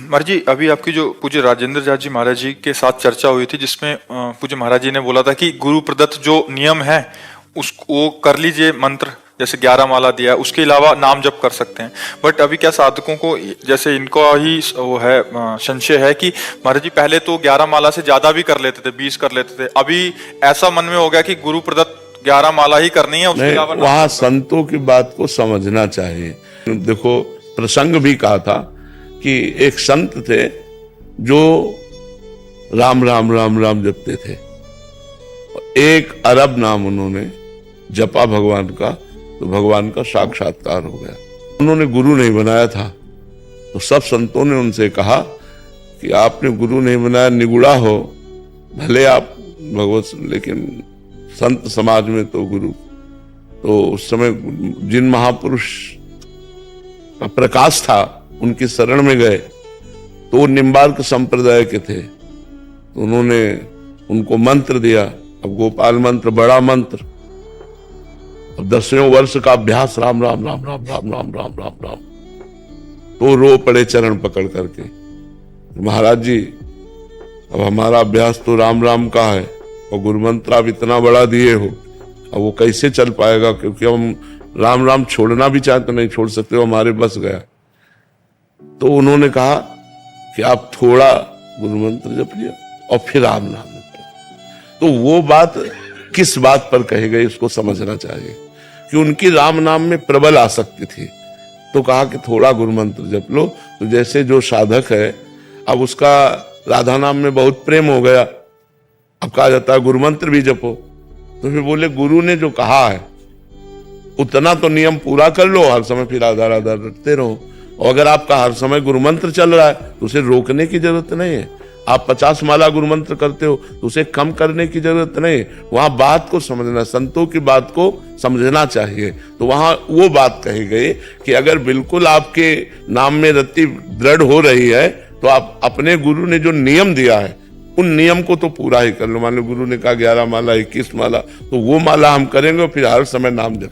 महाराज जी, अभी आपकी जो पूज्य राजेंद्र जाट जी महाराज जी के साथ चर्चा हुई थी, जिसमें पूज्य महाराज जी ने बोला था कि गुरु प्रदत्त जो नियम है उसको कर लीजिए। मंत्र जैसे 11 माला दिया है, उसके अलावा नाम जप कर सकते हैं। बट अभी क्या साधकों को, जैसे इनको ही वो है संशय है कि महाराज जी पहले तो 11 माला से ज्यादा भी कर लेते थे, 20 कर लेते थे, अभी ऐसा मन में हो गया कि गुरु प्रदत्त 11 माला ही करनी है, उसके अलावा वहां संतों की बात को समझना चाहिए। देखो, प्रसंग भी कहा था कि एक संत थे जो राम राम राम राम जपते थे। 1 अरब नाम उन्होंने जपा भगवान का, तो भगवान का साक्षात्कार हो गया। उन्होंने गुरु नहीं बनाया था, तो सब संतों ने उनसे कहा कि आपने गुरु नहीं बनाया, निगुड़ा हो भले आप भगवत, लेकिन संत समाज में तो गुरु। तो उस समय जिन महापुरुष का प्रकाश था उनकी शरण में गए, तो वो निम्बार्क संप्रदाय के थे, तो उन्होंने उनको मंत्र दिया। अब गोपाल मंत्र बड़ा मंत्र, अब 10वें वर्ष का अभ्यास राम राम राम राम राम राम राम राम राम। तो रो पड़े चरण पकड़ करके, महाराज जी अब हमारा अभ्यास तो राम राम का है और गुरु मंत्र आप इतना बड़ा दिए हो, अब वो कैसे चल पाएगा, क्योंकि हम राम राम छोड़ना भी चाहते नहीं छोड़ सकते, वो हमारे बस गया। तो उन्होंने कहा कि आप थोड़ा गुरु मंत्र जप लिया और फिर राम नाम जप। तो वो बात किस बात पर कही गई उसको समझना चाहिए कि उनकी राम नाम में प्रबल आसक्ति थी, तो कहा कि थोड़ा गुरु मंत्र जप लो। तो जैसे जो साधक है, अब उसका राधा नाम में बहुत प्रेम हो गया, अब कहा जाता है गुरु मंत्र भी जपो, तो फिर बोले गुरु ने जो कहा है उतना तो नियम पूरा कर लो, हर समय फिर राधा राधा रटते रहो। और अगर आपका हर समय गुरु मंत्र चल रहा है तो उसे रोकने की जरूरत नहीं है। आप 50 माला गुरु मंत्र करते हो तो उसे कम करने की जरूरत नहीं। वहां बात को समझना, संतों की बात को समझना चाहिए। तो वहां वो बात कही गई कि अगर बिल्कुल आपके नाम में रति दृढ़ हो रही है तो आप अपने गुरु ने जो नियम दिया है उन नियम को तो पूरा ही कर लो। मान लो गुरु ने कहा 11 माला 21 माला, तो वो माला हम करेंगे और फिर हर समय नाम जप।